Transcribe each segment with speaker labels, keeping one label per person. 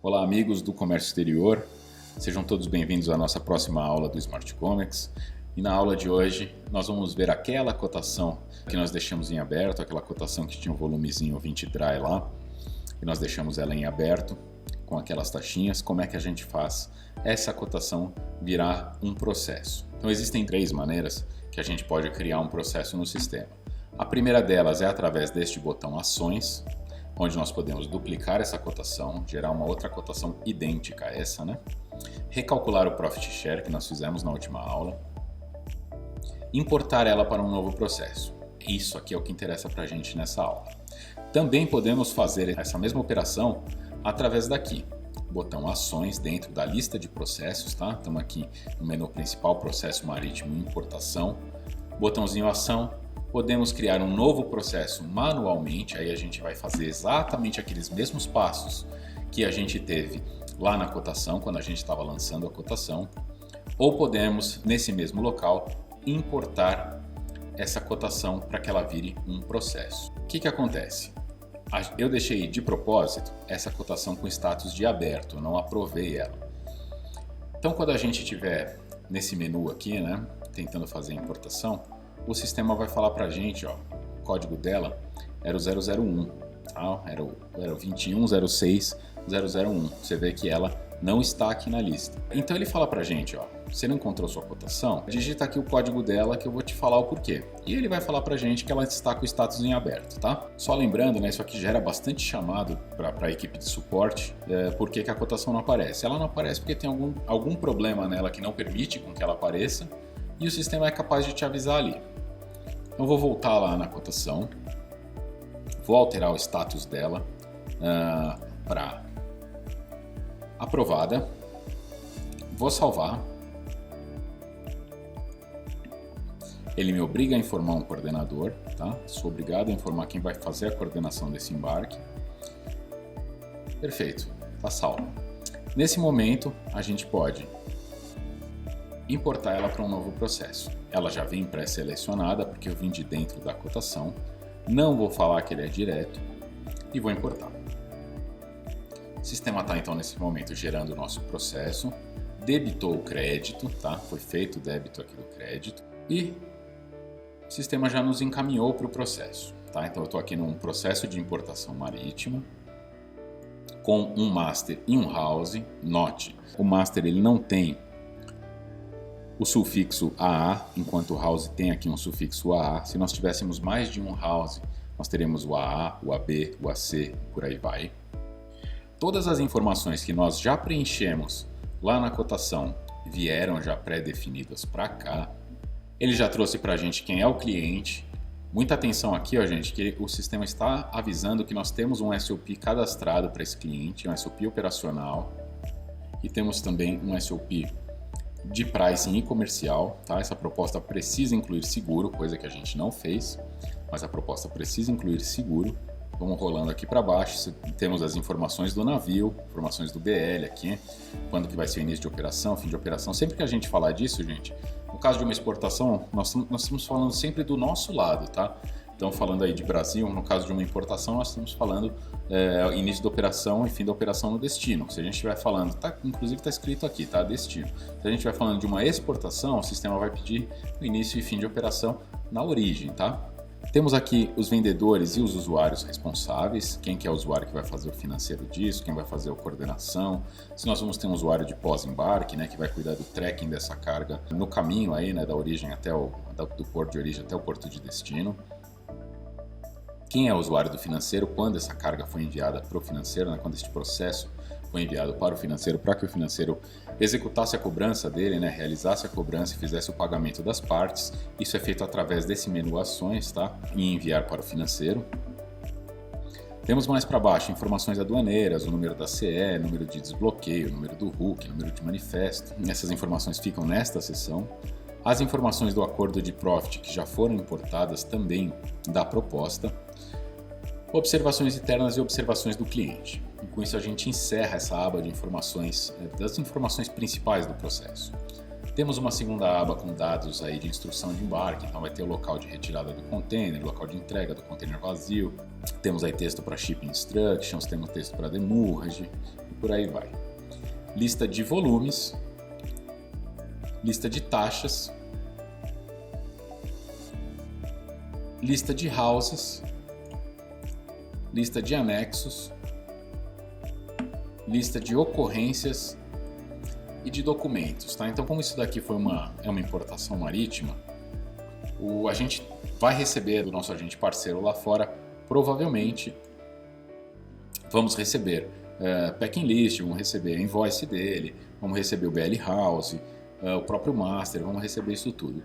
Speaker 1: Olá, amigos do comércio exterior, sejam todos bem-vindos à nossa próxima aula do Smart Comex. E na aula de hoje nós vamos ver aquela cotação que nós deixamos em aberto, aquela cotação que tinha um volumezinho 20 dry lá, e nós deixamos ela em aberto com aquelas taxinhas. Como é que a gente faz essa cotação virar um processo? Então existem três maneiras que a gente pode criar um processo no sistema. A primeira delas é através deste botão Ações, onde nós podemos duplicar essa cotação, gerar uma outra cotação idêntica a essa, né? Recalcular o Profit Share que nós fizemos na última aula, importar ela para um novo processo. Isso aqui é o que interessa para a gente nessa aula. Também podemos fazer essa mesma operação através daqui, botão Ações dentro da lista de processos, tá? Estamos aqui no menu principal, Processo Marítimo Importação, botãozinho Ação. Podemos criar um novo processo manualmente, aí a gente vai fazer exatamente aqueles mesmos passos que a gente teve lá na cotação, quando a gente estava lançando a cotação, ou podemos, nesse mesmo local, importar essa cotação para que ela vire um processo. O que acontece? Eu deixei de propósito essa cotação com status de aberto, eu não aprovei ela. Então, quando a gente estiver nesse menu aqui, né, tentando fazer a importação, o sistema vai falar para a gente, ó, o código dela era o 001, tá? Era o 2106001. Você vê que ela não está aqui na lista. Então ele fala para a gente, ó, você não encontrou sua cotação? Digita aqui o código dela que eu vou te falar o porquê. E ele vai falar para a gente que ela está com o status em aberto, tá? Só lembrando, né, isso aqui gera bastante chamado para a equipe de suporte, por que a cotação não aparece. Ela não aparece porque tem algum problema nela que não permite com que ela apareça e o sistema é capaz de te avisar ali. Então vou voltar lá na cotação, vou alterar o status dela para aprovada, vou salvar, ele me obriga a informar um coordenador, tá? Sou obrigado a informar quem vai fazer a coordenação desse embarque. Perfeito, está salvo. Nesse momento a gente pode importar ela para um novo processo. Ela já vem pré-selecionada porque eu vim de dentro da cotação, não vou falar que ele é direto e vou importar. O sistema está então nesse momento gerando o nosso processo, debitou o crédito, tá? Foi feito o débito aqui do crédito e o sistema já nos encaminhou para o processo, tá? Então eu estou aqui num processo de importação marítima com um master e um house. Note, o master ele não tem o sufixo AA, enquanto o house tem aqui um sufixo AA. Se nós tivéssemos mais de um house, nós teríamos o AA, o AB, o AC, por aí vai. Todas as informações que nós já preenchemos lá na cotação vieram já pré-definidas para cá. Ele já trouxe para a gente quem é o cliente. Muita atenção aqui, ó, gente, que o sistema está avisando que nós temos um SOP cadastrado para esse cliente, um SOP operacional, e temos também um SOP de pricing e comercial, tá? Essa proposta precisa incluir seguro, coisa que a gente não fez, mas a proposta precisa incluir seguro. Vamos rolando aqui para baixo, temos as informações do navio, informações do BL aqui, quando que vai ser o início de operação, fim de operação. Sempre que a gente falar disso, gente, no caso de uma exportação, nós estamos falando sempre do nosso lado, tá? Então, falando aí de Brasil, no caso de uma importação, nós estamos falando início da operação e fim da operação no destino. Se a gente estiver falando, inclusive está escrito aqui, tá? Destino. Se a gente estiver falando de uma exportação, o sistema vai pedir o início e fim de operação na origem, tá? Temos aqui os vendedores e os usuários responsáveis, quem que é o usuário que vai fazer o financeiro disso, quem vai fazer a coordenação, se nós vamos ter um usuário de pós-embarque, né, que vai cuidar do tracking dessa carga no caminho aí, né, da origem até do porto de origem até o porto de destino. Quem é o usuário do financeiro, quando essa carga foi enviada para o financeiro, né, quando este processo foi enviado para o financeiro, para que o financeiro executasse a cobrança dele, né, realizasse a cobrança e fizesse o pagamento das partes. Isso é feito através desse menu Ações, tá? E enviar para o financeiro. Temos mais para baixo informações aduaneiras, o número da CE, número de desbloqueio, número do RUC, número de manifesto. Essas informações ficam nesta seção. As informações do acordo de profit que já foram importadas também da proposta. Observações internas e observações do cliente. E com isso a gente encerra essa aba de informações, das informações principais do processo. Temos uma segunda aba com dados aí de instrução de embarque, então vai ter o local de retirada do container, local de entrega do container vazio. Temos aí texto para shipping instructions, temos texto para demurrage, por aí vai. Lista de volumes, lista de taxas, lista de houses, lista de anexos, lista de ocorrências e de documentos, tá? Então, como isso daqui é uma importação marítima, a gente vai receber do nosso agente parceiro lá fora, provavelmente vamos receber packing list, vamos receber a invoice dele, vamos receber o BL House, o próprio master, vamos receber isso tudo.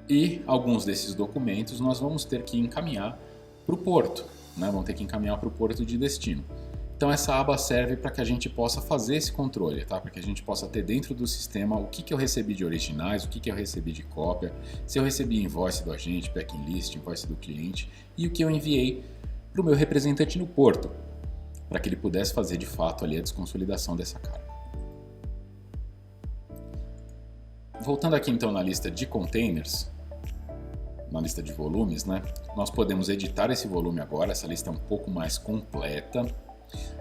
Speaker 1: E alguns desses documentos nós vamos ter que encaminhar para o porto, né? Vamos ter que encaminhar para o porto de destino. Então essa aba serve para que a gente possa fazer esse controle, tá? Para que a gente possa ter dentro do sistema o que eu recebi de originais, o que eu recebi de cópia, se eu recebi invoice do agente, packing list, invoice do cliente e o que eu enviei para o meu representante no porto, para que ele pudesse fazer de fato ali a desconsolidação dessa carga. Voltando aqui então na lista de containers, na lista de volumes, né? Nós podemos editar esse volume agora, essa lista é um pouco mais completa.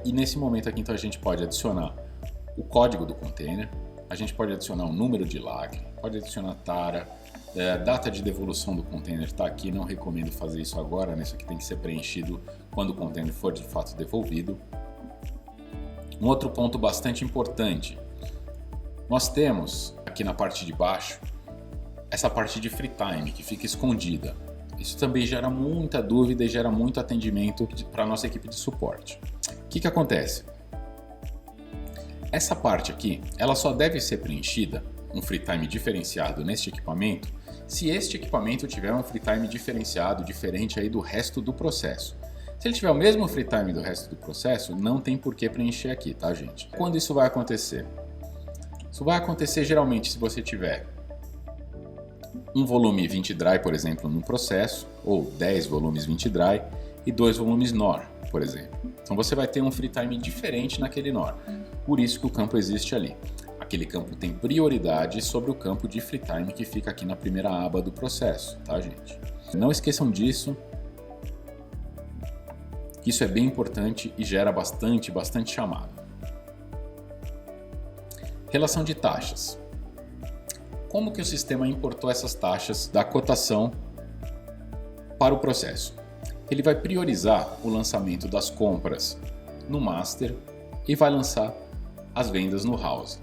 Speaker 1: E nesse momento aqui então a gente pode adicionar o código do container, a gente pode adicionar o número de lacre, pode adicionar tara, data de devolução do container está aqui, não recomendo fazer isso agora, né? Isso aqui tem que ser preenchido quando o container for de fato devolvido. Um outro ponto bastante importante, nós temos aqui na parte de baixo essa parte de free time que fica escondida. Isso também gera muita dúvida e gera muito atendimento para a nossa equipe de suporte. O que acontece? Essa parte aqui, ela só deve ser preenchida, um free time diferenciado neste equipamento, se este equipamento tiver um free time diferenciado, diferente aí do resto do processo. Se ele tiver o mesmo free time do resto do processo, não tem por que preencher aqui, tá, gente? Quando isso vai acontecer? Isso vai acontecer geralmente se você tiver um volume 20 dry, por exemplo, no processo, ou 10 volumes 20 dry e 2 volumes NOR, por exemplo. Então você vai ter um free time diferente naquele NOR. Por isso que o campo existe ali. Aquele campo tem prioridade sobre o campo de free time que fica aqui na primeira aba do processo, tá, gente? Não esqueçam disso. Isso é bem importante e gera bastante chamada. Relação de taxas. Como que o sistema importou essas taxas da cotação para o processo? Ele vai priorizar o lançamento das compras no master e vai lançar as vendas no house.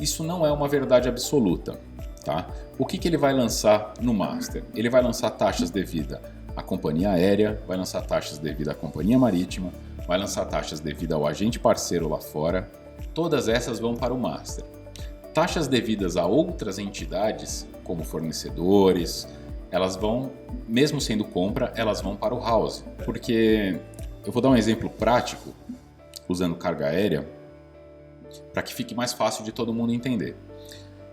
Speaker 1: Isso não é uma verdade absoluta, tá? O que ele vai lançar no master? Ele vai lançar taxas devidas à companhia aérea, vai lançar taxas devidas à companhia marítima, vai lançar taxas devidas ao agente parceiro lá fora. Todas essas vão para o master. Taxas devidas a outras entidades, como fornecedores, elas vão, mesmo sendo compra, elas vão para o house. Porque eu vou dar um exemplo prático, usando carga aérea, para que fique mais fácil de todo mundo entender.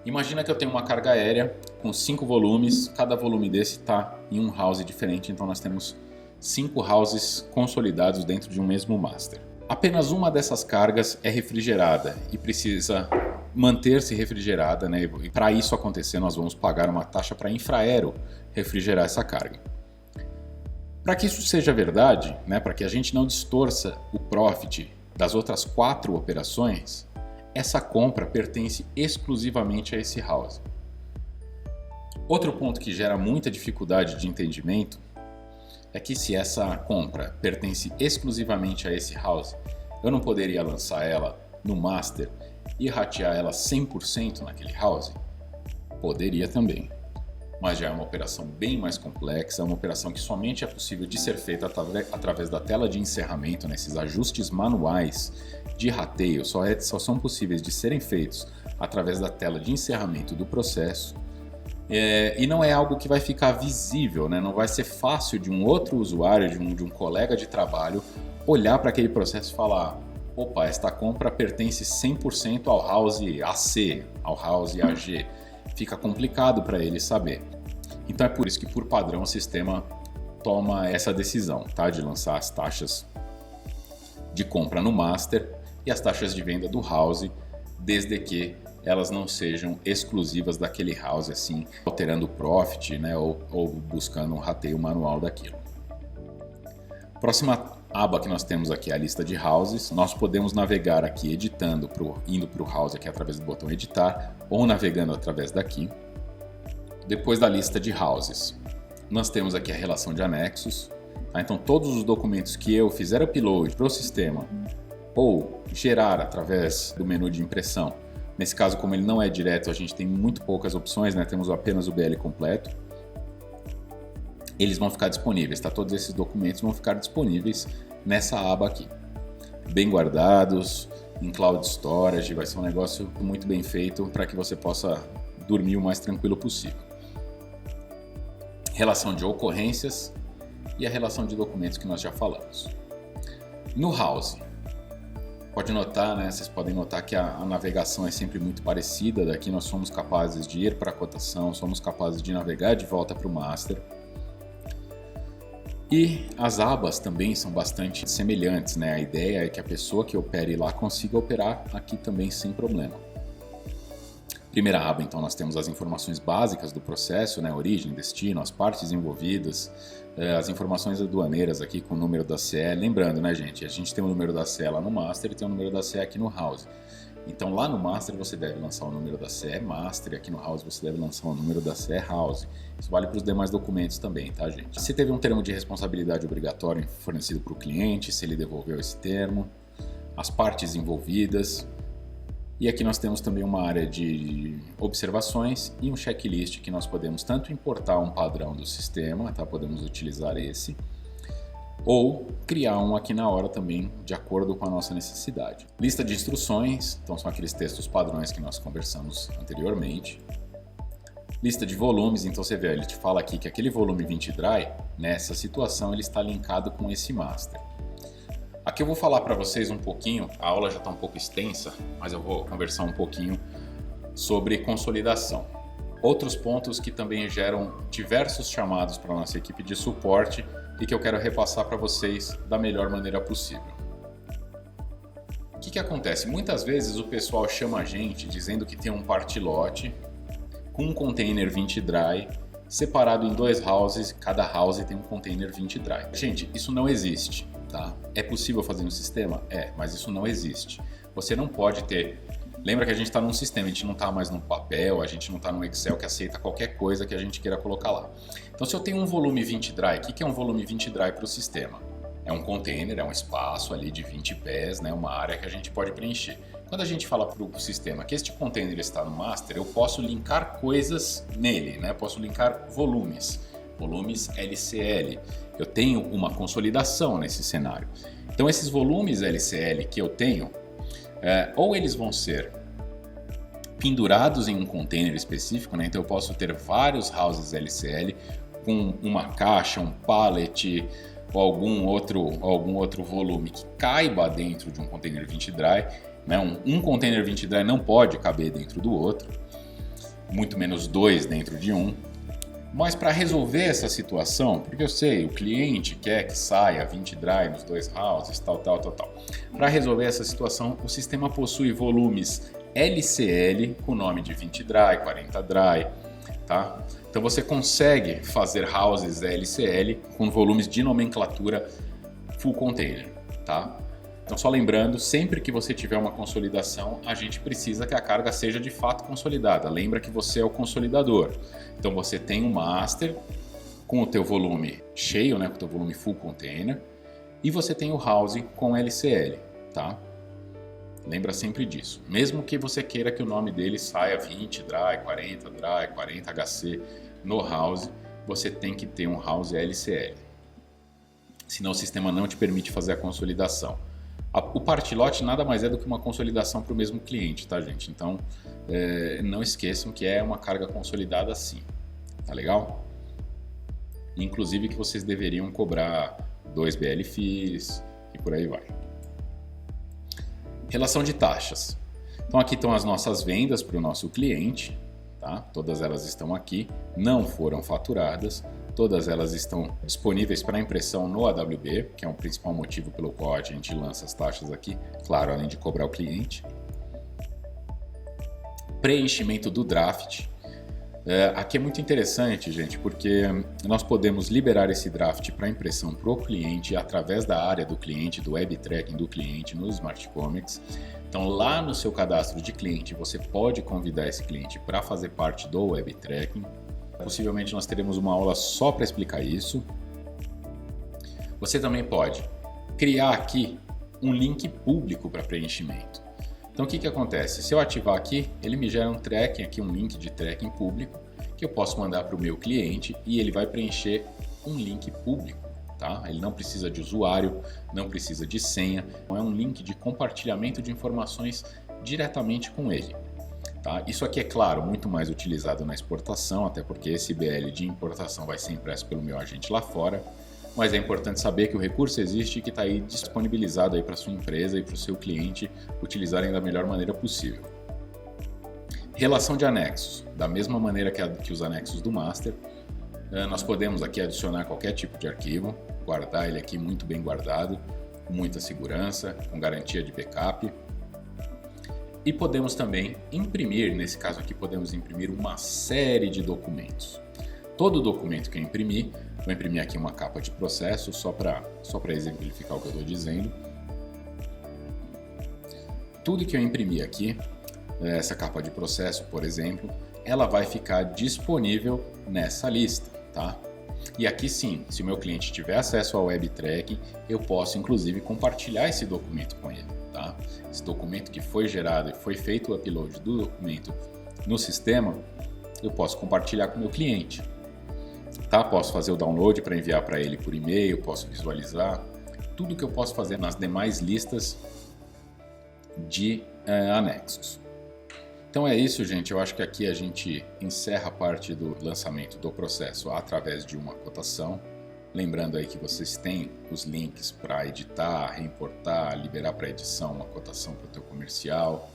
Speaker 1: Imagina que eu tenho uma carga aérea com 5 volumes, cada volume desse está em um house diferente, então nós temos 5 houses consolidados dentro de um mesmo master. Apenas uma dessas cargas é refrigerada e precisa manter-se refrigerada, né? E para isso acontecer, nós vamos pagar uma taxa para Infraero refrigerar essa carga. Para que isso seja verdade, né? Para que a gente não distorça o profit das outras 4 operações, essa compra pertence exclusivamente a esse house. Outro ponto que gera muita dificuldade de entendimento é que se essa compra pertence exclusivamente a esse house, eu não poderia lançar ela no master e ratear ela 100% naquele house? Poderia também, mas já é uma operação bem mais complexa, é uma operação que somente é possível de ser feita através da tela de encerramento, nesses ajustes manuais de rateio, só são possíveis de serem feitos através da tela de encerramento do processo. E não é algo que vai ficar visível, né? Não vai ser fácil de um outro usuário, de um colega de trabalho, olhar para aquele processo e falar: opa, esta compra pertence 100% ao house AC, ao house AG. Fica complicado para ele saber. Então é por isso que, por padrão, o sistema toma essa decisão, tá? De lançar as taxas de compra no master e as taxas de venda do house, desde que elas não sejam exclusivas daquele house, assim, alterando o profit, né, ou buscando um rateio manual daquilo. Próxima aba que nós temos aqui é a lista de houses. Nós podemos navegar aqui editando, indo para o house aqui através do botão editar ou navegando através daqui. Depois da lista de houses, nós temos aqui a relação de anexos. Tá? Então todos os documentos que eu fizer upload para o sistema ou gerar através do menu de impressão, nesse caso como ele não é direto, a gente tem muito poucas opções, né? Temos apenas o BL completo. Eles vão ficar disponíveis, tá? Todos esses documentos vão ficar disponíveis nessa aba aqui. Bem guardados, em cloud storage, vai ser um negócio muito bem feito para que você possa dormir o mais tranquilo possível. Relação de ocorrências e a relação de documentos que nós já falamos. No House, pode notar, né? Vocês podem notar que a navegação é sempre muito parecida. Daqui nós somos capazes de ir para a cotação, somos capazes de navegar de volta para o master. E as abas também são bastante semelhantes, né? A ideia é que a pessoa que opere lá consiga operar aqui também sem problema. Primeira aba, então, nós temos as informações básicas do processo, né? Origem, destino, as partes envolvidas, as informações aduaneiras aqui com o número da CE. Lembrando, né, gente? A gente tem o número da CE lá no master e tem o número da CE aqui no house. Então lá no master você deve lançar o número da CE master e aqui no house você deve lançar o número da CE house. Isso vale para os demais documentos também, tá, gente? Se teve um termo de responsabilidade obrigatório fornecido para o cliente, se ele devolveu esse termo, as partes envolvidas. E aqui nós temos também uma área de observações e um checklist que nós podemos tanto importar um padrão do sistema, tá? Podemos utilizar esse, ou criar um aqui na hora também, de acordo com a nossa necessidade. Lista de instruções, então são aqueles textos padrões que nós conversamos anteriormente. Lista de volumes, então você vê, ele te fala aqui que aquele volume 20 dry, nessa situação ele está linkado com esse master. Aqui eu vou falar para vocês um pouquinho, a aula já está um pouco extensa, mas eu vou conversar um pouquinho sobre consolidação. Outros pontos que também geram diversos chamados para a nossa equipe de suporte e que eu quero repassar para vocês da melhor maneira possível. O que acontece? Muitas vezes o pessoal chama a gente dizendo que tem um party-lot com um container 20 dry separado em 2 houses, cada house tem um container 20 dry. Gente, isso não existe, tá? É possível fazer no sistema? É, mas isso não existe. Você não pode ter... Lembra que a gente está num sistema, a gente não está mais no papel, a gente não está no Excel que aceita qualquer coisa que a gente queira colocar lá. Então se eu tenho um volume 20 dry, o que é um volume 20 dry para o sistema? É um container, é um espaço ali de 20 pés, né, uma área que a gente pode preencher. Quando a gente fala para o sistema que este container está no master, eu posso linkar coisas nele, né? Posso linkar volumes LCL. Eu tenho uma consolidação nesse cenário. Então esses volumes LCL que eu tenho, ou eles vão ser pendurados em um container específico, né? Então eu posso ter vários houses LCL com uma caixa, um pallet ou algum outro volume que caiba dentro de um container 20 dry. Né? Um container 20 dry não pode caber dentro do outro, muito menos 2 dentro de um. Mas para resolver essa situação, porque eu sei, o cliente quer que saia 20 dry nos 2 houses, tal. Para resolver essa situação, o sistema possui volumes LCL com o nome de 20 dry, 40 dry, tá? Então você consegue fazer houses LCL com volumes de nomenclatura full container, tá? Então só lembrando, sempre que você tiver uma consolidação, a gente precisa que a carga seja de fato consolidada. Lembra que você é o consolidador. Então você tem um master com o teu volume cheio, né, com o teu volume full container, e você tem o house com LCL, tá? Lembra sempre disso. Mesmo que você queira que o nome dele saia 20 dry, 40 HC no house, você tem que ter um house LCL. Senão o sistema não te permite fazer a consolidação. O party-lot nada mais é do que uma consolidação para o mesmo cliente, tá, gente? Então, não esqueçam que é uma carga consolidada sim, tá legal? Inclusive que vocês deveriam cobrar 2 BL Fees e por aí vai. Relação de taxas. Então aqui estão as nossas vendas para o nosso cliente, tá? Todas elas estão aqui, não foram faturadas. Todas elas estão disponíveis para impressão no AWB, que é o principal motivo pelo qual a gente lança as taxas aqui, claro, além de cobrar o cliente. Preenchimento do draft. Aqui é muito interessante, gente, porque nós podemos liberar esse draft para impressão para o cliente através da área do cliente, do web tracking do cliente no Smart Comics. Então, lá no seu cadastro de cliente, você pode convidar esse cliente para fazer parte do web tracking. Possivelmente nós teremos uma aula só para explicar isso. Você também pode criar aqui um link público para preenchimento. Então o que acontece? Se eu ativar aqui, ele me gera um tracking, aqui um link de tracking público, que eu posso mandar para o meu cliente e ele vai preencher um link público, tá? Ele não precisa de usuário, não precisa de senha, é um link de compartilhamento de informações diretamente com ele. Tá? Isso aqui é claro, muito mais utilizado na exportação, até porque esse BL de importação vai ser impresso pelo meu agente lá fora. Mas é importante saber que o recurso existe e que está aí disponibilizado aí para sua empresa e para o seu cliente utilizarem da melhor maneira possível. Relação de anexos. Da mesma maneira que os anexos do master, nós podemos aqui adicionar qualquer tipo de arquivo, guardar ele aqui muito bem guardado, com muita segurança, com garantia de backup. E podemos também imprimir, nesse caso aqui podemos imprimir uma série de documentos. Todo documento que eu imprimir, vou imprimir aqui uma capa de processo só para exemplificar o que eu estou dizendo. Tudo que eu imprimir aqui, essa capa de processo, por exemplo, ela vai ficar disponível nessa lista, tá? E aqui sim, se o meu cliente tiver acesso ao web tracking, eu posso inclusive compartilhar esse documento com ele, tá? Esse documento que foi gerado e foi feito o upload do documento no sistema, eu posso compartilhar com o meu cliente. Tá? Posso fazer o download para enviar para ele por e-mail, posso visualizar, tudo que eu posso fazer nas demais listas de anexos. Então é isso, gente. Eu acho que aqui a gente encerra a parte do lançamento do processo através de uma cotação. Lembrando aí que vocês têm os links para editar, reimportar, liberar para edição uma cotação para o teu comercial.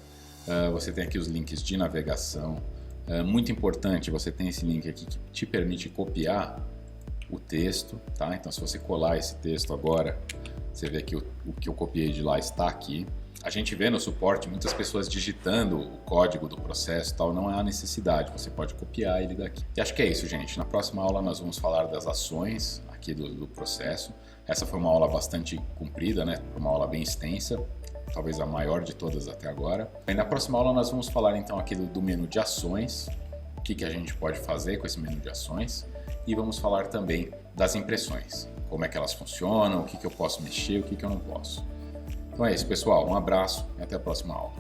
Speaker 1: Você tem aqui os links de navegação. Muito importante, você tem esse link aqui que te permite copiar o texto, tá? Então se você colar esse texto agora, você vê que o que eu copiei de lá está aqui. A gente vê no suporte muitas pessoas digitando o código do processo e tal, não há necessidade, você pode copiar ele daqui. E acho que é isso, gente. Na próxima aula nós vamos falar das ações aqui do processo. Essa foi uma aula bastante comprida, né? Uma aula bem extensa, talvez a maior de todas até agora. E na próxima aula nós vamos falar então aqui do menu de ações, o que a gente pode fazer com esse menu de ações, e vamos falar também das impressões, como é que elas funcionam, o que eu posso mexer, o que eu não posso. Então é isso, pessoal. Um abraço e até a próxima aula.